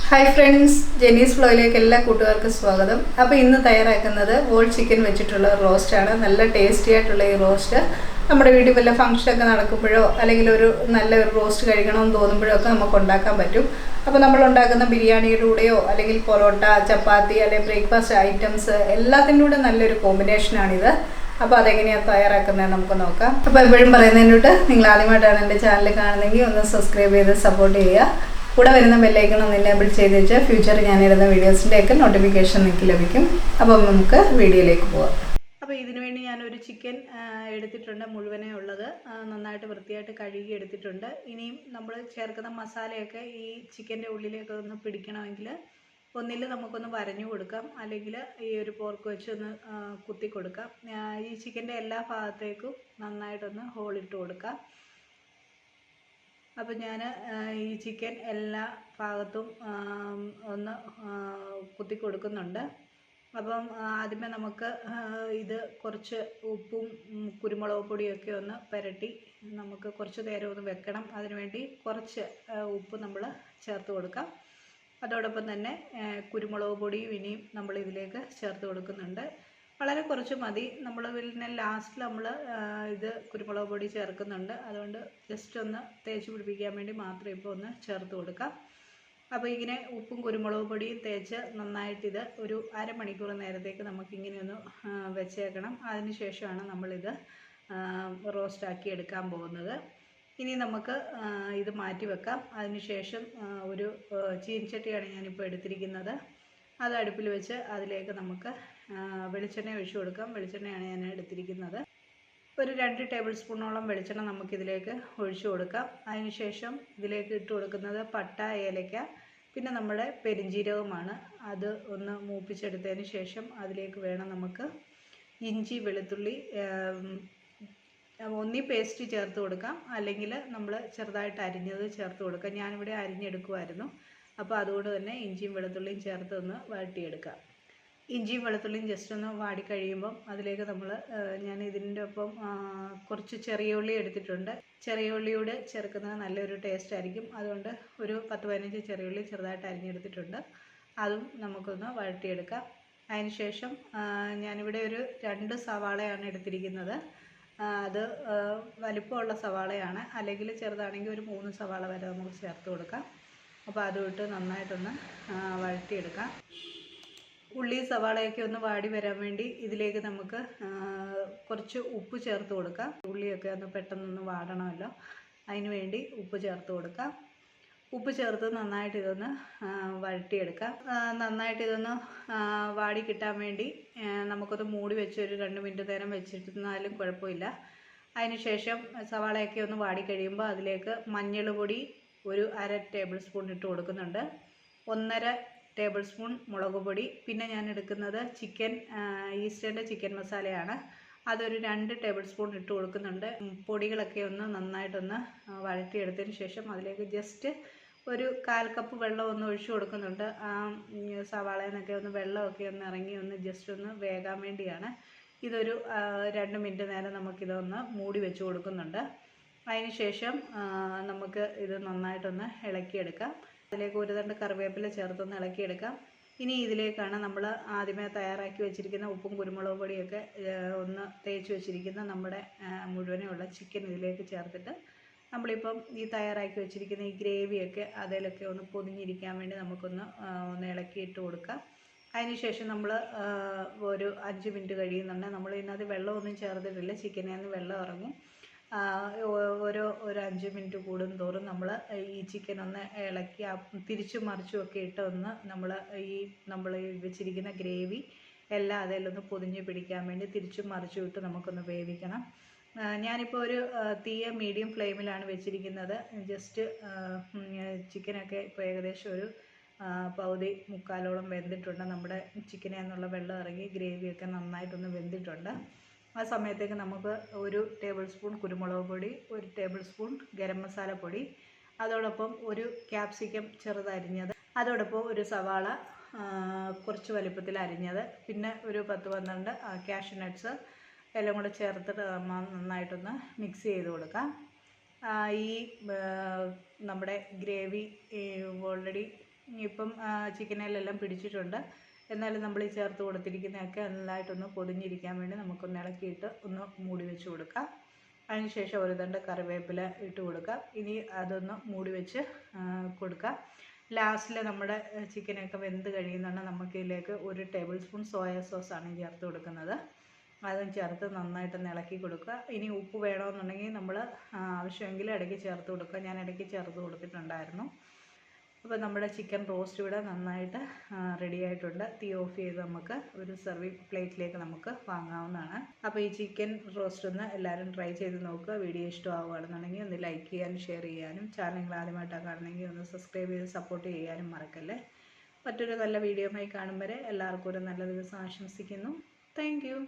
Hi friends, ജെനീസ് ഫ്ലോയിലേക്ക് എല്ലാ കൂട്ടുകാർക്കും സ്വാഗതം. അപ്പോൾ ഇന്ന് തയ്യാറാക്കുന്നത് വോൾ ചിക്കൻ വെച്ചിട്ടുള്ള റോസ്റ്റാണ്. നല്ല ടേസ്റ്റി ആയിട്ടുള്ള ഈ റോസ്റ്റ് നമ്മുടെ വീട്ടിൽ വല്ല ഫംഗ്ഷനൊക്കെ നടക്കുമ്പോഴോ അല്ലെങ്കിൽ ഒരു നല്ലൊരു റോസ്റ്റ് കഴിക്കണമെന്ന് തോന്നുമ്പോഴോ ഒക്കെ നമുക്ക് ഉണ്ടാക്കാൻ പറ്റും. അപ്പോൾ നമ്മൾ ഉണ്ടാക്കുന്ന ബിരിയാണിയുടെ കൂടെയോ അല്ലെങ്കിൽ പൊറോട്ട, ചപ്പാത്തി അല്ലെങ്കിൽ ബ്രേക്ക്ഫാസ്റ്റ് ഐറ്റംസ് എല്ലാത്തിൻ്റെ കൂടെ നല്ലൊരു കോമ്പിനേഷനാണിത്. അപ്പോൾ അതെങ്ങനെയാണ് തയ്യാറാക്കുന്നത് നമുക്ക് നോക്കാം. അപ്പോൾ എപ്പോഴും പറയുന്നതിനോട്ട് നിങ്ങൾ ആദ്യമായിട്ടാണ് എൻ്റെ ചാനൽ കാണുന്നതെങ്കിൽ ഒന്ന് സബ്സ്ക്രൈബ് ചെയ്ത് സപ്പോർട്ട് ചെയ്യുക. കൂടെ വരുന്ന ബെല്ലൈക്കൺ ഒന്ന് എനേബിൾ ചെയ്ത് വെച്ചാൽ ഫ്യൂച്ചറിൽ ഞാനിടുന്ന വീഡിയോസിൻ്റെയൊക്കെ നോട്ടിഫിക്കേഷൻ നിങ്ങൾക്ക് ലഭിക്കും. അപ്പം നമുക്ക് വീഡിയോയിലേക്ക് പോകാം. അപ്പോൾ ഇതിനു വേണ്ടി ഞാനൊരു ചിക്കൻ എടുത്തിട്ടുണ്ട്, മുഴുവനേ ഉള്ളത്. നന്നായിട്ട് വൃത്തിയായിട്ട് കഴുകി എടുത്തിട്ടുണ്ട്. ഇനിയും നമ്മൾ ചേർക്കുന്ന മസാലയൊക്കെ ഈ ചിക്കൻ്റെ ഉള്ളിലേക്ക് ഒന്ന് പിടിക്കണമെങ്കിൽ ഒന്നിൽ നമുക്കൊന്ന് വരഞ്ഞു കൊടുക്കാം, അല്ലെങ്കിൽ ഈ ഒരു പോർക്ക് വെച്ച് ഒന്ന് കുത്തി കൊടുക്കാം. ഈ ചിക്കൻ്റെ എല്ലാ ഭാഗത്തേക്കും നന്നായിട്ടൊന്ന് ഹോളിട്ട് കൊടുക്കാം. അപ്പോൾ ഞാൻ ഈ ചിക്കൻ എല്ലാ ഭാഗത്തും ഒന്ന് കുത്തി കൊടുക്കുന്നുണ്ട്. അപ്പം ആദ്യമേ നമുക്ക് ഇത് കുറച്ച് ഉപ്പും കുരുമുളക് പൊടിയൊക്കെ ഒന്ന് പുരട്ടി നമുക്ക് കുറച്ച് നേരം ഒന്ന് വെക്കണം. അതിനുവേണ്ടി കുറച്ച് ഉപ്പ് നമ്മൾ ചേർത്ത് കൊടുക്കാം. അതോടൊപ്പം തന്നെ കുരുമുളക് പൊടിയും ഇനിയും നമ്മൾ ഇതിലേക്ക് ചേർത്ത് കൊടുക്കുന്നുണ്ട്. വളരെ കുറച്ച് മതി. നമ്മൾ പിന്നെ ലാസ്റ്റിൽ നമ്മൾ ഇത് കുരുമുളക് പൊടി ചേർക്കുന്നുണ്ട്. അതുകൊണ്ട് ജസ്റ്റ് ഒന്ന് തേച്ച് പിടിപ്പിക്കാൻ വേണ്ടി മാത്രം ഇപ്പോൾ ഒന്ന് ചേർത്ത് കൊടുക്കാം. അപ്പോൾ ഇങ്ങനെ ഉപ്പും കുരുമുളക് പൊടിയും തേച്ച് നന്നായിട്ടിത് ഒരു അരമണിക്കൂർ നേരത്തേക്ക് നമുക്കിങ്ങനെ ഒന്ന് വെച്ചേക്കണം. അതിന് ശേഷമാണ് നമ്മളിത് റോസ്റ്റാക്കി എടുക്കാൻ പോകുന്നത്. ഇനി നമുക്ക് ഇത് മാറ്റി വെക്കാം. അതിന് ശേഷം ഒരു ചീനിച്ചട്ടിയാണ് ഞാനിപ്പോൾ എടുത്തിരിക്കുന്നത്. അത് അടുപ്പിൽ വെച്ച് അതിലേക്ക് നമുക്ക് വെളിച്ചെണ്ണ ഒഴിച്ചു കൊടുക്കാം. വെളിച്ചെണ്ണയാണ് ഞാൻ എടുത്തിരിക്കുന്നത്. ഒരു 2 ടേബിൾ സ്പൂണോളം വെളിച്ചെണ്ണ നമുക്കിതിലേക്ക് ഒഴിച്ചു കൊടുക്കാം. അതിനുശേഷം ഇതിലേക്ക് ഇട്ട് കൊടുക്കുന്നത് പട്ട, ഏലക്ക, പിന്നെ നമ്മുടെ പെരിഞ്ജീരകമാണ്. അത് ഒന്ന് മൂപ്പിച്ചെടുത്തതിന് ശേഷം അതിലേക്ക് വേണം നമുക്ക് ഇഞ്ചി, വെളുത്തുള്ളി ഒന്നി പേസ്റ്റ് ചേർത്ത് കൊടുക്കാം, അല്ലെങ്കിൽ നമ്മൾ ചെറുതായിട്ട് അരിഞ്ഞത് ചേർത്ത് കൊടുക്കാം. ഞാനിവിടെ അരിഞ്ഞെടുക്കുമായിരുന്നു. അപ്പോൾ അതുകൊണ്ട് തന്നെ ഇഞ്ചിയും വെളുത്തുള്ളിയും ചേർത്ത് ഒന്ന് വഴറ്റിയെടുക്കാം. ഇഞ്ചിയും വെളുത്തുള്ളിയും ജസ്റ്റ് ഒന്ന് വാടിക്കഴിയുമ്പം അതിലേക്ക് ഞാൻ ഇതിൻ്റെ ഒപ്പം കുറച്ച് ചെറിയ ഉള്ളി എടുത്തിട്ടുണ്ട്. ചെറിയ ഉള്ളിയോട് ചേർക്കുന്നത് നല്ലൊരു ടേസ്റ്റ് ആയിരിക്കും. അതുകൊണ്ട് ഒരു 10-15 ചെറിയ ഉള്ളി ചെറുതായിട്ട് അരിഞ്ഞെടുത്തിട്ടുണ്ട്. അതും നമുക്കൊന്ന് വഴറ്റിയെടുക്കാം. അതിനുശേഷം ഞാനിവിടെ ഒരു 2 സവാളയാണ് എടുത്തിരിക്കുന്നത്. അത് വലിപ്പമുള്ള സവാളയാണ്, അല്ലെങ്കിൽ ചെറുതാണെങ്കിൽ ഒരു 3 സവാള വരെ നമുക്ക് ചേർത്ത് കൊടുക്കാം. അപ്പോൾ അതും ഇട്ട് നന്നായിട്ടൊന്ന് വഴറ്റിയെടുക്കാം. ഉള്ളി സവാളയൊക്കെ ഒന്ന് വാടി വരാൻ വേണ്ടി ഇതിലേക്ക് നമുക്ക് കുറച്ച് ഉപ്പ് ചേർത്ത് കൊടുക്കാം. ഉള്ളിയൊക്കെ ഒന്ന് പെട്ടെന്നൊന്ന് വാടണമല്ലോ, അതിന് വേണ്ടി ഉപ്പ് ചേർത്ത് കൊടുക്കാം. ഉപ്പ് ചേർത്ത് നന്നായിട്ട് ഇതൊന്ന് വഴറ്റിയെടുക്കാം. നന്നായിട്ട് ഇതൊന്ന് വാടി കിട്ടാൻ വേണ്ടി നമുക്കൊന്ന് മൂടി വെച്ച് ഒരു 2 മിനിറ്റ് നേരം വെച്ചിരുന്നാലും കുഴപ്പമില്ല. അതിനുശേഷം സവാളയൊക്കെ ഒന്ന് വാടി കഴിയുമ്പോൾ അതിലേക്ക് മഞ്ഞൾ പൊടി ഒരു 1/2 ടേബിൾ സ്പൂൺ ഇട്ട് കൊടുക്കുന്നുണ്ട്. 1.5 ടേബിൾ സ്പൂൺ മുളക് പൊടി, പിന്നെ ഞാൻ എടുക്കുന്നത് ഈസ്റ്റേൻ്റെ ചിക്കൻ മസാലയാണ്. അതൊരു 2 ടേബിൾ സ്പൂൺ ഇട്ട് കൊടുക്കുന്നുണ്ട്. പൊടികളൊക്കെ ഒന്ന് നന്നായിട്ടൊന്ന് വഴറ്റിയെടുത്തതിന് ശേഷം അതിലേക്ക് ജസ്റ്റ് ഒരു 1/4 കപ്പ് വെള്ളം ഒന്ന് ഒഴിച്ചു കൊടുക്കുന്നുണ്ട്. സവാളയിൽ നിന്നൊക്കെ ഒന്ന് വെള്ളമൊക്കെ ഒന്ന് ഇറങ്ങി ഒന്ന് ജസ്റ്റ് ഒന്ന് വേകാൻ വേണ്ടിയാണ്. ഇതൊരു 2 മിനിറ്റ് നേരം നമുക്കിതൊന്ന് മൂടി വെച്ച് കൊടുക്കുന്നുണ്ട്. അതിന് ശേഷം നമുക്ക് ഇത് നന്നായിട്ടൊന്ന് ഇളക്കിയെടുക്കാം. അതിലേക്ക് ഒരു തണ്ട് കറിവേപ്പില ചേർത്തൊന്ന് ഇളക്കിയെടുക്കാം. ഇനി ഇതിലേക്കാണ് നമ്മൾ ആദ്യമേ തയ്യാറാക്കി വെച്ചിരിക്കുന്ന ഉപ്പും കുരുമുളക് പൊടിയൊക്കെ ഒന്ന് തേച്ച് വെച്ചിരിക്കുന്ന നമ്മുടെ മുഴുവനുള്ള ചിക്കൻ ഇതിലേക്ക് ചേർത്തിട്ട് നമ്മളിപ്പം ഈ തയ്യാറാക്കി വെച്ചിരിക്കുന്ന ഈ ഗ്രേവിയൊക്കെ അതിലൊക്കെ ഒന്ന് പൊതിഞ്ഞിരിക്കാൻ വേണ്ടി നമുക്കൊന്ന് ഇളക്കിയിട്ട് കൊടുക്കാം. അതിനുശേഷം നമ്മൾ ഒരു 5 മിനിറ്റ് കഴിയുന്നുണ്ട്. നമ്മൾ ഇതിനകത്ത് വെള്ളമൊന്നും ചേർത്തിട്ടില്ല, ചിക്കനിൽ നിന്ന് വെള്ളം ഇറങ്ങും. ഒരു 5 മിനിറ്റ് കൂടുന്തോറും നമ്മൾ ഈ ചിക്കൻ ഒന്ന് ഇളക്കി തിരിച്ചും മറിച്ചും ഒക്കെ ഇട്ട് ഒന്ന് നമ്മൾ വെച്ചിരിക്കുന്ന ഗ്രേവി എല്ലാം അതിലൊന്ന് പൊതിഞ്ഞ് പിടിക്കാൻ വേണ്ടി തിരിച്ചും മറിച്ചും ഇട്ട് നമുക്കൊന്ന് വേവിക്കണം. ഞാനിപ്പോൾ ഒരു തീയ മീഡിയം ഫ്ലെയിമിലാണ് വെച്ചിരിക്കുന്നത്. ജസ്റ്റ് ചിക്കനൊക്കെ ഇപ്പോൾ ഏകദേശം ഒരു പകുതി മുക്കാലോളം വെന്തിട്ടുണ്ട്. നമ്മുടെ ചിക്കനിൽ നിന്നുള്ള വെള്ളം ഇറങ്ങി ഗ്രേവിയൊക്കെ നന്നായിട്ടൊന്ന് വെന്തിട്ടുണ്ട്. ആ സമയത്തേക്ക് നമുക്ക് 1 ടേബിൾ സ്പൂൺ കുരുമുളക് പൊടി, 1 ടേബിൾ സ്പൂൺ ഗരം മസാല പൊടി, അതോടൊപ്പം ഒരു ക്യാപ്സിക്കം ചെറുതരിഞ്ഞത്, അതോടൊപ്പം ഒരു സവാള കുറച്ച് വലിപ്പത്തിൽ അരിഞ്ഞത്, പിന്നെ ഒരു 10-12 കാഷ്യൂ നട്ട്സ് എല്ലാം കൂടെ ചേർത്തിട്ട് നന്നായിട്ടൊന്ന് മിക്സ് ചെയ്ത് കൊടുക്കാം. ഈ നമ്മുടെ ഗ്രേവി ഓൾറെഡി ഇപ്പം ചിക്കനിലെല്ലാം പിടിച്ചിട്ടുണ്ട്. എന്നാലും നമ്മൾ ഈ ചേർത്ത് കൊടുത്തിരിക്കുന്നതൊക്കെ നന്നായിട്ടൊന്ന് പൊതിഞ്ഞിരിക്കാൻ വേണ്ടി നമുക്കൊന്ന് ഇളക്കിയിട്ട് ഒന്ന് മൂടി വെച്ച് കൊടുക്കാം. അതിനുശേഷം ഒരു തണ്ട് കറിവേപ്പില ഇട്ട് കൊടുക്കാം. ഇനി അതൊന്ന് മൂടി വെച്ച് കൊടുക്കാം. ലാസ്റ്റിൽ നമ്മുടെ ചിക്കനൊക്കെ വെന്ത് കഴിയുന്നുണ്ട് നമുക്കിതിലേക്ക് 1 ടേബിൾ സ്പൂൺ സോയ സോസാണ് ചേർത്ത് കൊടുക്കുന്നത്. അതും ചേർത്ത് നന്നായിട്ടൊന്ന് ഇളക്കി കൊടുക്കുക. ഇനി ഉപ്പ് വേണമെന്നുണ്ടെങ്കിൽ നമ്മൾ ആവശ്യമെങ്കിൽ ഇടയ്ക്ക് ചേർത്ത് കൊടുക്കുക. ഞാൻ ഇടയ്ക്ക് ചേർത്ത് കൊടുത്തിട്ടുണ്ടായിരുന്നു. അപ്പോൾ നമ്മുടെ ചിക്കൻ റോസ്റ്റ് ഇവിടെ നന്നായിട്ട് റെഡി ആയിട്ടുണ്ട്. തീ ഓഫ് ചെയ്ത് നമുക്ക് ഒരു സെർവിങ് പ്ലേറ്റിലേക്ക് നമുക്ക് വാങ്ങാവുന്നതാണ്. അപ്പോൾ ഈ ചിക്കൻ റോസ്റ്റ് ഒന്ന് എല്ലാവരും ട്രൈ ചെയ്ത് നോക്കുക. വീഡിയോ ഇഷ്ടമാവുകയാണെന്നുണ്ടെങ്കിൽ ഒന്ന് ലൈക്ക് ചെയ്യാനും ഷെയർ ചെയ്യാനും, ചാനൽ നിങ്ങൾ ആദ്യമായിട്ടാണ് കാണണമെങ്കിൽ ഒന്ന് സബ്സ്ക്രൈബ് ചെയ്ത് സപ്പോർട്ട് ചെയ്യാനും മറക്കല്ലേ. മറ്റൊരു നല്ല വീഡിയോയുമായി കാണും വരെ എല്ലാവർക്കും ഒരു നല്ല ദിവസം ആശംസിക്കുന്നു. Thank you.